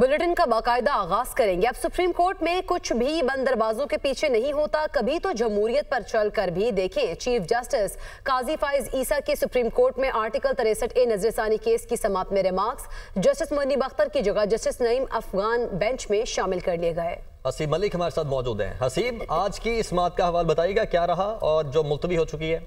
Bulletin का बाकायदा आगाज करेंगे। अब सुप्रीम कोर्ट में कुछ भी बंद दरवाजों के पीछे नहीं होता, कभी तो जमहूरियत पर चलकर भी देखें। चीफ जस्टिस काजी फाइज ईसा के सुप्रीम कोर्ट में आर्टिकल 63A नजरसानी केस की समाअत में रिमार्क्स। जस्टिस मुनीब अख्तर की जगह जस्टिस नईम अफगान बेंच में शामिल कर लिए गए। हसीब मलिक हमारे साथ मौजूद हैं। हसीब, आज की इस समाअत का हवाल बताइएगा, क्या रहा और जो मुलतवी हो चुकी है?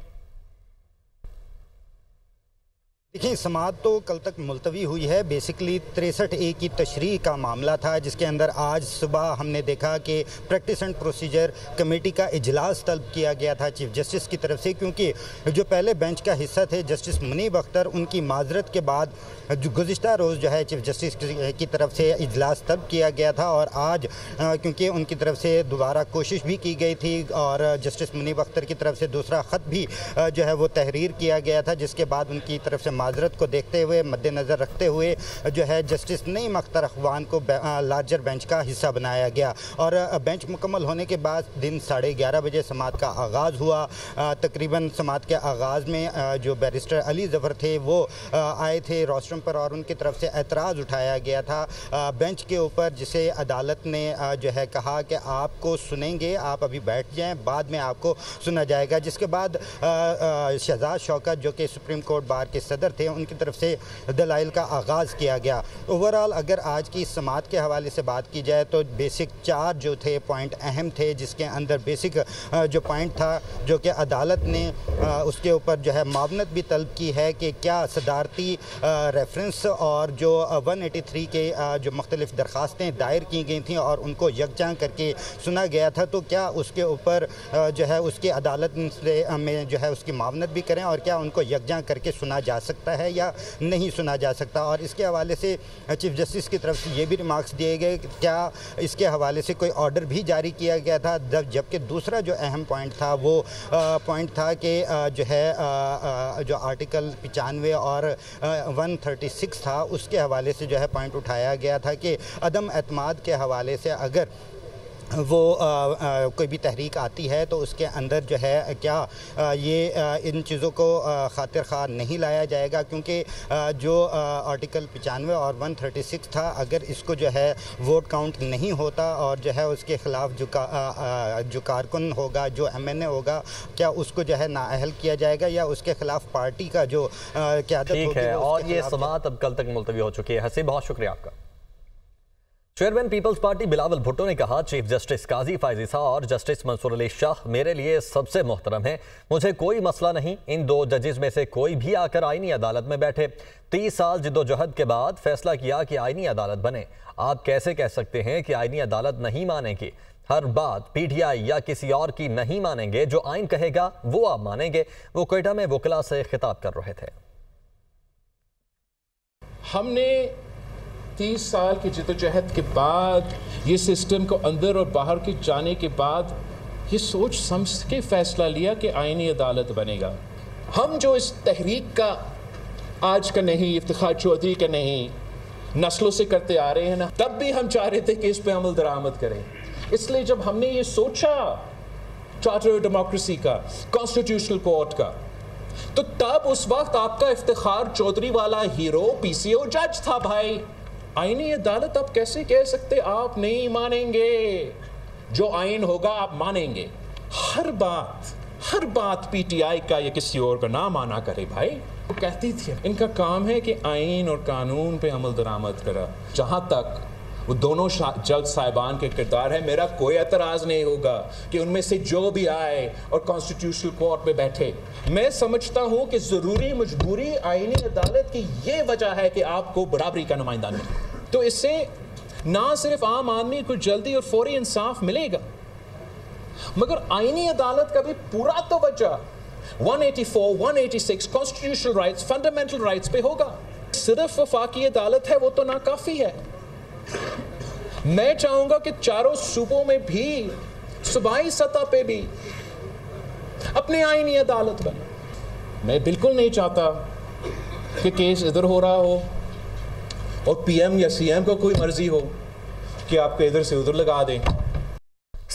देखिए, समाअत तो कल तक मुलतवी हुई है। बेसिकली 63A की तशरीह का मामला था, जिसके अंदर आज सुबह हमने देखा कि प्रैक्टिस एंड प्रोसीजर कमेटी का इजलास तलब किया गया था चीफ जस्टिस की तरफ से, क्योंकि जो पहले बेंच का हिस्सा थे जस्टिस मुनीब अख्तर, उनकी माजरत के बाद जो गुज़िश्ता रोज़ जो है चीफ जस्टिस की तरफ से इजलास तलब किया गया था और आज क्योंकि उनकी तरफ से दोबारा कोशिश भी की गई थी और जस्टिस मुनीब अख्तर की तरफ से दूसरा ख़त भी जो है वो तहरीर किया गया था, जिसके बाद उनकी तरफ से माजरत को देखते हुए मद्देनज़र रखते हुए जो है जस्टिस नईम अख्तर अखवान को लार्जर बेंच का हिस्सा बनाया गया। और बेंच मुकम्मल होने के बाद दिन 11:30 बजे समाअत का आगाज़ हुआ। तकरीबन समाअत के आगाज़ में जो बैरिस्टर अली ज़फ़र थे वो आए थे रोस्ट्रम पर और उनकी तरफ से एतराज़ उठाया गया था बेंच के ऊपर, जिसे अदालत ने जो है कहा कि आपको सुनेंगे, आप अभी बैठ जाएँ, बाद में आपको सुना जाएगा। जिसके बाद शहजाद शौकत जो कि सुप्रीम कोर्ट बार के सदर थे, उनकी तरफ से दलाइल का आगाज़ किया गया। ओवरऑल अगर आज की समाअत के हवाले से बात की जाए तो बेसिक 4 जो थे पॉइंट अहम थे, जिसके अंदर बेसिक जो पॉइंट था जो कि अदालत ने उसके ऊपर जो है मावनत भी तलब की है कि क्या सदारती रेफरेंस और जो 183 के जो मुख्तलिफ दरख्वास्तें दायर की गई थी और उनको यकजां करके सुना गया था, तो क्या उसके ऊपर जो है उसकी अदालत से में जो है उसकी मावनत भी करें और क्या उनको यकजां करके सुना जा सकता है या नहीं सुना जा सकता। और इसके हवाले से चीफ जस्टिस की तरफ से ये भी रिमार्क्स दिए गए कि क्या इसके हवाले से कोई ऑर्डर भी जारी किया गया था, जबकि दूसरा जो अहम पॉइंट था वो पॉइंट था कि जो है जो आर्टिकल 95 और 136 था, उसके हवाले से जो है पॉइंट उठाया गया था कि अदम एतमाद के हवाले से अगर वो कोई भी तहरीक आती है तो उसके अंदर जो है क्या ये इन चीज़ों को खातिर ख़्वाह नहीं लाया जाएगा, क्योंकि जो आर्टिकल 95 और 136 था, अगर इसको जो है वोट काउंट नहीं होता और जो है उसके ख़िलाफ़ जो कारकुन होगा, जो MNA होगा, क्या उसको जो है नाअहल किया जाएगा या उसके ख़िलाफ़ पार्टी का जो क़यादत होगी है। और ये समाअत अब कल तक मुलतवी हो चुकी है। हसीब, बहुत शुक्रिया आपका। Chairman People's Party Bilawal Bhutto ने कहा, चीफ जस्टिस काजी फाइज ईसा और जस्टिस मंसूर अली शाह मेरे लिए सबसे मोहतरम है, मुझे कोई मसला नहीं, इन 2 जजेस में से कोई भी आकर आईनी अदालत में बैठे। 30 साल जिद्दोजहद के बाद फैसला किया कि आईनी अदालत बने। आप कैसे कह सकते हैं कि आईनी अदालत नहीं मानेगी? हर बात PTI या किसी और की नहीं मानेंगे, जो आइन कहेगा वो आप मानेंगे। वो कोयटा में वकला से खिताब कर रहे थे। हमने 30 साल की जिद्दोजहद के बाद, ये सिस्टम को अंदर और बाहर के जाने के बाद, ये सोच समझ के फैसला लिया कि आईनी अदालत बनेगा। हम जो इस तहरीक का आज का नहीं, इफ्तिखार चौधरी का नहीं, नस्लों से करते आ रहे हैं ना, तब भी हम चाह रहे थे कि इस पे अमल दरामद करें। इसलिए जब हमने ये सोचा चार्टर डेमोक्रेसी का, कॉन्स्टिट्यूशनल कोर्ट का, तो तब उस वक्त आपका इफ्तिखार चौधरी वाला हीरो PCO जज था। भाई, आईनी अदालत आप कैसे कह सकते आप नहीं मानेंगे? जो आइन होगा आप मानेंगे। हर बात PTI का या किसी और का ना माना करे। भाई, वो कहती थी इनका काम है कि आइन और कानून पे अमल दरामद करा। जहां तक वो दोनों जज साहिबान के किरदार है, मेरा कोई एतराज़ नहीं होगा कि उनमें से जो भी आए और कॉन्स्टिट्यूशनल कोर्ट में बैठे। मैं समझता हूं कि ज़रूरी मजबूरी आईनी अदालत की ये वजह है कि आपको बराबरी का नुमाइंदा मिले, तो इससे ना सिर्फ आम आदमी को जल्दी और फौरी इंसाफ मिलेगा, मगर आईनी अदालत का भी पूरा तवज्जो 184, 186 कॉन्स्टिट्यूशनल राइट्स, फंडामेंटल राइट्स पे होगा। सिर्फ वफाकी अदालत है वो तो नाकाफी है। मैं चाहूंगा कि चारों सूबों में भी, सूबाई सतह पे भी अपनी आईनी अदालत बने। मैं बिल्कुल नहीं चाहता कि केस इधर हो रहा हो और PM या CM को कोई मर्जी हो कि आपको इधर से उधर लगा दें।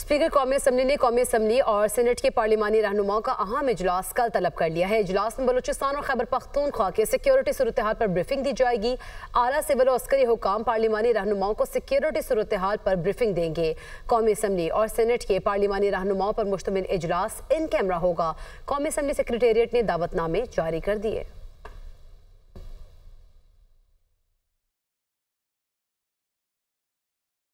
स्पीकर कौमी असम्बली ने कौमी असम्बली और सेनेट के पार्लिमानी रहनुमाओं का अहम इजलास कल तलब कर लिया है। इजलास में बलूचिस्तान और खैबर पख्तूनख्वा के सिक्योरिटी सूरत हाल पर ब्रीफिंग दी जाएगी। आला सिविल और अस्करी हुकाम पार्लिमानी रहनुमाओं को सिक्योरिटी सूरत हाल पर ब्रीफिंग देंगे। कौमी असम्बली और सेनेट के पार्लिमानी रहनुमाओं पर मुश्तमिल इजलास इन कैमरा होगा। कौमी असम्बली सेक्रेटेरिएट ने दावतनामे जारी कर दिए।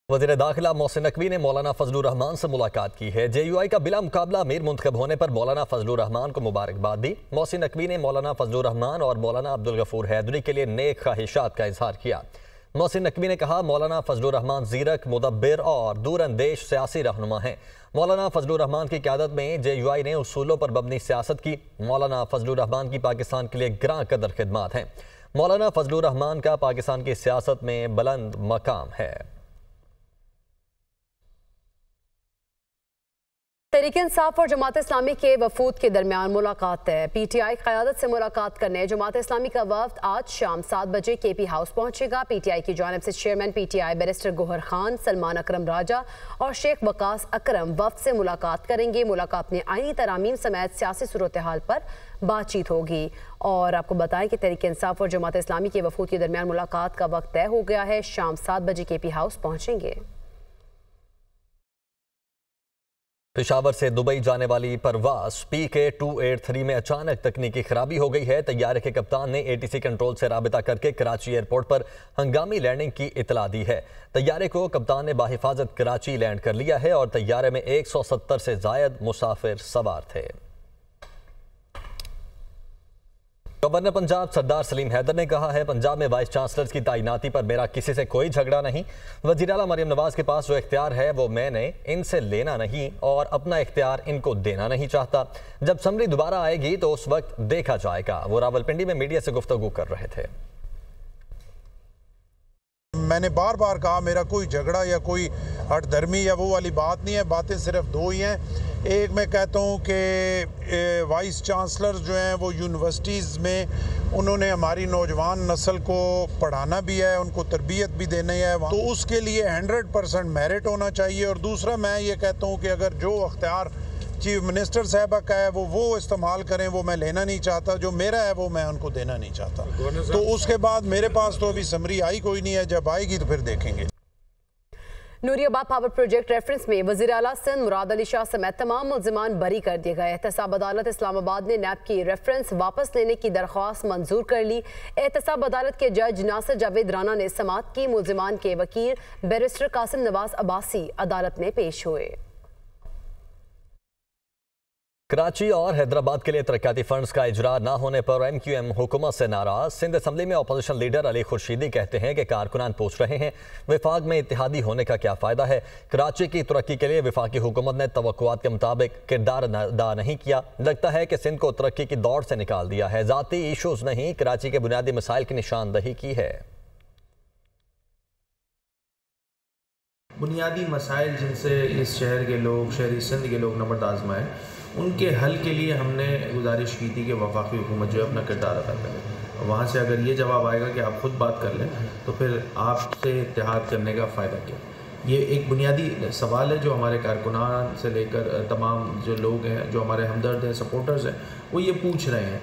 वज़ीर दाखिला मोहसिन नकवी ने मौलाना फजलुर रहमान से मुलाकात की है। JUI का बिला मुकाबला अमीर मुंतखब होने पर मौलाना फजलुर रहमान को मुबारकबाद दी। मोहसिन नकवी ने मौलाना फजलुर रहमान और मौलाना अब्दुल गफूर हैदरी के लिए नेक ख्वाहिशात का इजहार किया। मोहसिन नकवी ने कहा, मौलाना फजलुर रहमान ज़ीरक, मुदब्बिर और दूरअंदेश सियासी रहनुमा हैं। मौलाना फजलुर रहमान की क़यादत में JUI ने उसूलों पर मबनी सियासत की। मौलाना फजलुर रहमान की पाकिस्तान के लिए ग्रां कदर खिदमात हैं। मौलाना फजलुर रहमान का पाकिस्तान की सियासत में बुलंद मकाम है। तहरीक इंसाफ और जमात इस्लामी के वफूद के दरमियान मुलाकात है। PTI क़यादत से मुलाकात करने जमात इस्लामी का वफ्द आज शाम 7 बजे KP हाउस पहुंचेगा। PTI की जानिब से chairman PTI barrister Gohar Khan, Salman Akram Raja और शेख वकास अकरम वफ्द से मुलाकात करेंगे। मुलाकात में आईनी तरामीम समेत सियासी सूरत हाल पर बातचीत होगी। और आपको बताएं कि तहरीक इंसाफ और जमात इस्लामी के वफूद के दरमियान मुलाकात का वक्त तय हो गया है। शाम 7 बजे KP हाउस पहुंचेंगे। पेशावर से दुबई जाने वाली परवाज PK283 में अचानक तकनीकी खराबी हो गई है। तैयारे के कप्तान ने ATC कंट्रोल से राबिता करके कराची एयरपोर्ट पर हंगामी लैंडिंग की इतला दी है। तैयारे को कप्तान ने बाहिफाजत कराची लैंड कर लिया है और तैयारे में 170 से जायद मुसाफिर सवार थे। गवर्नर पंजाब सरदार सलीम हैदर ने कहा है, पंजाब में वाइस चांसलर की तैनाती पर मेरा किसी से कोई झगड़ा नहीं। वज़ीर आला मरियम नवाज के पास जो इख्तियार है वो मैंने इनसे लेना नहीं और अपना इख्तियार इनको देना नहीं चाहता। जब समरी दोबारा आएगी तो उस वक्त देखा जाएगा। वो रावलपिंडी में मीडिया से गुफ्तगू कर रहे थे। मैंने बार बार कहा, मेरा कोई झगड़ा या कोई हठधर्मी या वो वाली बात नहीं है। बातें सिर्फ दो ही हैं। एक मैं कहता हूँ कि वाइस चांसलर जो हैं वो यूनिवर्सिटीज़ में उन्होंने हमारी नौजवान नस्ल को पढ़ाना भी है, उनको तरबियत भी देनी है, तो उसके लिए 100% मेरिट होना चाहिए। और दूसरा मैं ये कहता हूँ कि अगर जो अख्तियार चीफ मिनिस्टर साहबा का है वो इस्तेमाल करें, वो मैं लेना नहीं चाहता। जो मेरा है वो मैं उनको देना नहीं चाहता। तो उसके बाद मेरे पास तो अभी समरी आई कोई नहीं है, जब आएगी तो फिर देखेंगे। नूरियाबाद पावर प्रोजेक्ट रेफरेंस में वज़ीर आला सिंध मुराद अली शाह समेत तमाम मुल्ज़िमान बरी कर दिए गए। एहतसाब अदालत इस्लामाबाद ने नैब की रेफरेंस वापस लेने की दरख्वास्त मंजूर कर ली। एहतसाब अदालत के जज नासिर जावेद राना ने समाअत की। मुल्ज़िमान के वकील बैरिस्टर कासिम नवाज अब्बासी अदालत में पेश हुए। कराची और हैदराबाद के लिए तरक्याती फंड्स का इजरा न होने पर MQM हुकूमत से नाराज। सिंध असम्बली में अपोजिशन लीडर अली खुर्शीदी कहते हैं कि कारकुनान पूछ रहे हैं, विफाक में इत्तेहादी होने का क्या फ़ायदा है। कराची की तरक्की के लिए विफाकी हुकूमत ने तवक्कुआत के मुताबिक किरदार अदा नहीं किया। लगता है कि सिंध को तरक्की की दौड़ से निकाल दिया है। ज़ाती इशूज़ नहीं, कराची के बुनियादी मसाइल की निशानदही की है। बुनियादी मसाइल जिनसे इस शहर के लोग, शहरी सिंध के लोग नंबर आजमाएँ, उनके हल के लिए हमने गुजारिश की थी कि वफाकी हुकूमत जो है अपना किरदार अदा करे। वहाँ से अगर ये जवाब आएगा कि आप खुद बात कर लें तो फिर आपसे इत्तेहाद करने का फ़ायदा क्या। ये एक बुनियादी सवाल है जो हमारे कारकुनान से लेकर तमाम जो लोग हैं, जो हमारे हमदर्द हैं, सपोर्टर्स हैं, वो ये पूछ रहे हैं।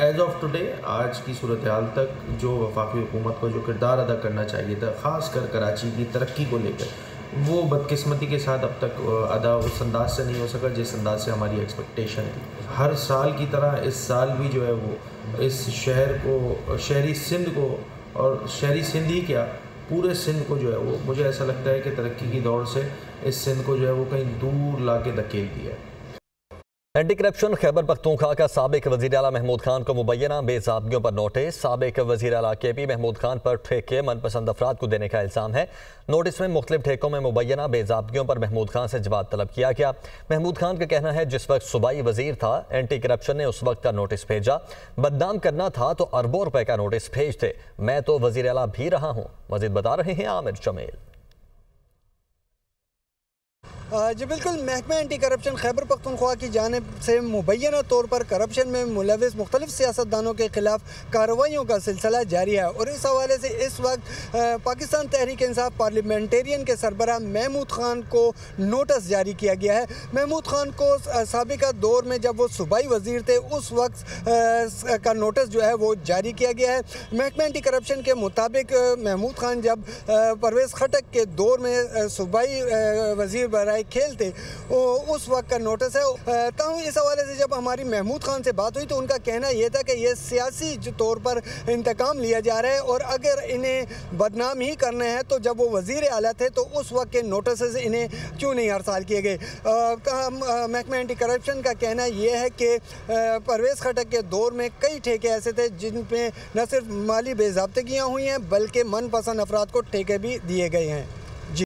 एज़ ऑफ टुडे, आज की सूरत हाल तक जो वफाकी हुकूमत को जो किरदार अदा करना चाहिए था, ख़ास कर कराची की तरक्की को लेकर, वो बदकिस्मती के साथ अब तक अदा उस अंदाज से नहीं हो सका जिस अंदाज से हमारी एक्सपेक्टेशन थी। हर साल की तरह इस साल भी जो है वो इस शहर को, शहरी सिंध को, और शहरी सिंध ही क्या, पूरे सिंध को जो है वो, मुझे ऐसा लगता है कि तरक्की की दौड़ से इस सिंध को जो है वो कहीं दूर ला के धकेल दिया है। एंटी करप्शन खैबर पख्तूनख्वा का साबिक वज़ीर आला महमूद खान को मुबैना बेज़ाब्तियों पर नोटिस। साबिक वज़ीर आला KP महमूद खान पर ठेके मनपसंद अफराद को देने का इल्ज़ाम है। नोटिस में मुख्तलिफ ठेकों में मुबैना बेज़ाब्तियों पर महमूद खान से जवाब तलब किया गया। महमूद खान का कहना है, जिस वक्त सूबाई वज़ीर था, एंटी करप्शन ने उस वक्त का नोटिस भेजा। बदनाम करना था तो अरबों रुपए का नोटिस भेजते। मैं तो वज़ीर आला भी रहा हूँ। मज़ीद बता रहे हैं आमिर जमील। जी बिल्कुल, महकमा एंटी करप्शन खैबर पख्तूनख्वा की जानिब से मुबैना तौर पर करप्शन में मुलविस मुख्तलिफ सियासतदानों के खिलाफ कार्रवाइयों का सिलसिला जारी है और इस हवाले से इस वक्त पाकिस्तान तहरीक इंसाफ पार्लियामेंटेरियन के सरबराह महमूद खान को नोटिस जारी किया गया है। महमूद खान को साबिका दौर में जब वो सूबाई वजीर थे उस वक्त का नोटिस जो है वो जारी किया गया है। महकमा एंटी करप्शन के मुताबिक महमूद खान जब परवेज़ खटक के दौर में सूबाई वजीर बराए खेल थे उस वक्त का नोटिस है। ताहूं इस हवाले से जब हमारी महमूद खान से बात हुई तो उनका कहना यह था कि यह सियासी तौर पर इंतकाम लिया जा रहा है और अगर इन्हें बदनाम ही करने हैं तो जब वो वजीर आला थे तो उस वक्त के नोटिस इन्हें क्यों नहीं हरसाल किए गए। महकमा एंटी करप्शन का कहना यह है कि परवेज़ खटक के दौर में कई ठेके ऐसे थे जिन पे न सिर्फ माली बेज़ाब्तगियाँ हुई हैं बल्कि मनपसंद अफराद को ठेके भी दिए गए हैं।